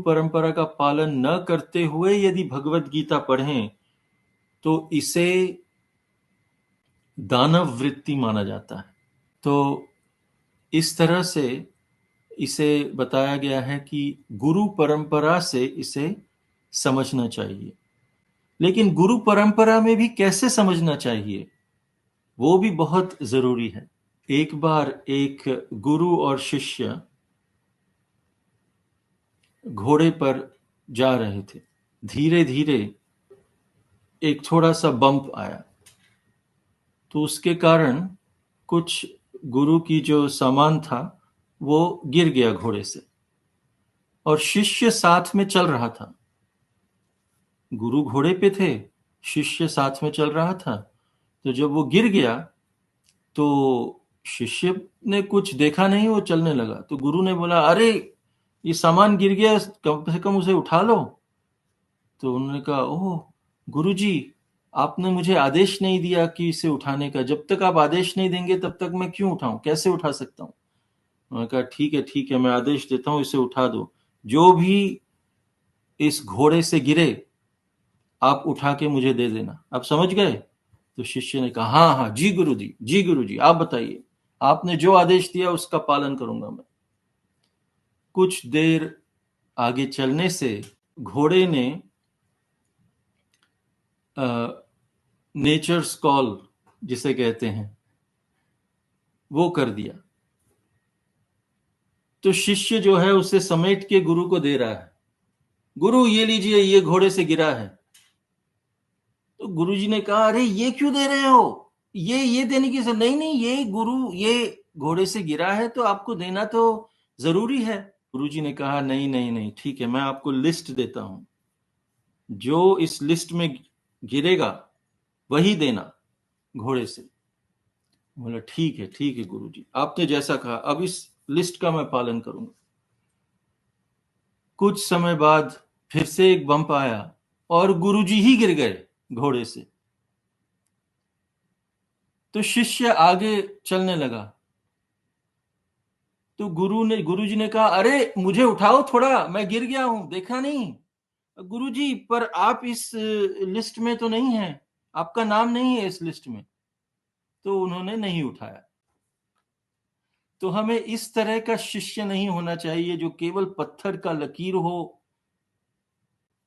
परंपरा का पालन न करते हुए यदि भगवत गीता पढ़ें तो इसे दानव वृत्ति माना जाता है। तो इस तरह से इसे बताया गया है कि गुरु परंपरा से इसे समझना चाहिए। लेकिन गुरु परंपरा में भी कैसे समझना चाहिए वो भी बहुत जरूरी है। एक बार एक गुरु और शिष्य घोड़े पर जा रहे थे। धीरे धीरे एक थोड़ा सा बम्प आया, तो उसके कारण कुछ गुरु की जो सामान था वो गिर गया घोड़े से, और शिष्य साथ में चल रहा था। गुरु घोड़े पे थे, शिष्य साथ में चल रहा था। तो जब वो गिर गया तो शिष्य ने कुछ देखा नहीं, वो चलने लगा। तो गुरु ने बोला, अरे ये सामान गिर गया, कम से कम उसे उठा लो। तो उन्होंने कहा, ओह गुरुजी, आपने मुझे आदेश नहीं दिया कि इसे उठाने का। जब तक आप आदेश नहीं देंगे तब तक मैं क्यों उठाऊं, कैसे उठा सकता हूं। उन्होंने कहा, ठीक है, मैं आदेश देता हूं, इसे उठा दो। जो भी इस घोड़े से गिरे आप उठा के मुझे दे देना। आप समझ गए? तो शिष्य ने कहा, हाँ हाँ जी गुरुजी, जी गुरुजी, आप बताइए, आपने जो आदेश दिया उसका पालन करूंगा मैं। कुछ देर आगे चलने से घोड़े ने नेचर्स कॉल जिसे कहते हैं वो कर दिया। तो शिष्य जो है उसे समेट के गुरु को दे रहा है, गुरु ये लीजिए, ये घोड़े से गिरा है। तो गुरुजी ने कहा, अरे ये क्यों दे रहे हो, ये देने की नहीं नहीं, ये गुरु, ये घोड़े से गिरा है तो आपको देना तो जरूरी है। गुरुजी ने कहा, नहीं नहीं नहीं, ठीक है, मैं आपको लिस्ट देता हूं, जो इस लिस्ट में गिरेगा वही देना घोड़े से। बोला, ठीक है गुरुजी, आपने जैसा कहा, अब इस लिस्ट का मैं पालन करूंगा। कुछ समय बाद फिर से एक बम्प आया और गुरुजी ही गिर गए घोड़े से। तो शिष्य आगे चलने लगा। तो गुरुजी ने कहा, अरे मुझे उठाओ थोड़ा, मैं गिर गया हूं, देखा नहीं। गुरुजी, पर आप इस लिस्ट में तो नहीं है, आपका नाम नहीं है इस लिस्ट में। तो उन्होंने नहीं उठाया। तो हमें इस तरह का शिष्य नहीं होना चाहिए जो केवल पत्थर का लकीर हो।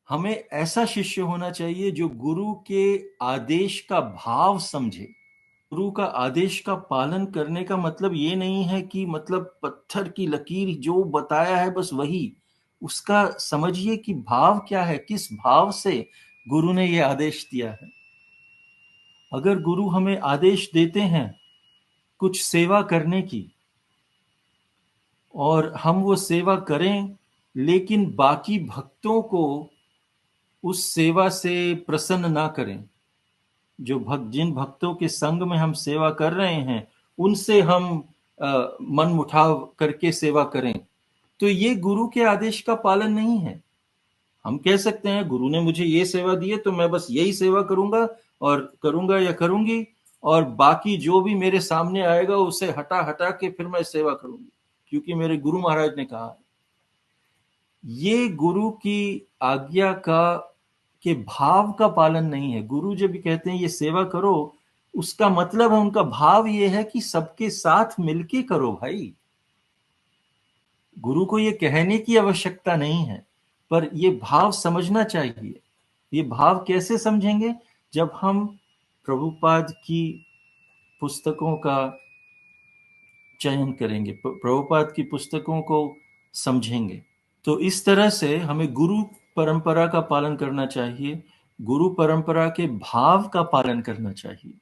हमें ऐसा शिष्य होना चाहिए जो गुरु के आदेश का भाव समझे। गुरु का आदेश का पालन करने का मतलब ये नहीं है कि मतलब पत्थर की लकीर जो बताया है बस वही। उसका समझिए कि भाव क्या है, किस भाव से गुरु ने ये आदेश दिया है। अगर गुरु हमें आदेश देते हैं कुछ सेवा करने की और हम वो सेवा करें, लेकिन बाकी भक्तों को उस सेवा से प्रसन्न ना करें, जिन भक्तों के संग में हम सेवा कर रहे हैं उनसे हम मन मुटाव करके सेवा करें, तो ये गुरु के आदेश का पालन नहीं है। हम कह सकते हैं गुरु ने मुझे ये सेवा दी है तो मैं बस यही सेवा करूंगा और करूंगा या करूंगी, और बाकी जो भी मेरे सामने आएगा उसे हटा हटा के फिर मैं सेवा करूंगी क्योंकि मेरे गुरु महाराज ने कहा। ये गुरु की आज्ञा का के भाव का पालन नहीं है। गुरु जब भी कहते हैं ये सेवा करो, उसका मतलब है, उनका भाव ये है कि सबके साथ मिलके करो भाई। गुरु को ये कहने की आवश्यकता नहीं है, पर ये भाव समझना चाहिए। ये भाव कैसे समझेंगे? जब हम प्रभुपाद की पुस्तकों का चयन करेंगे, प्रभुपाद की पुस्तकों को समझेंगे। तो इस तरह से हमें गुरु परंपरा का पालन करना चाहिए, गुरु परंपरा के भाव का पालन करना चाहिए।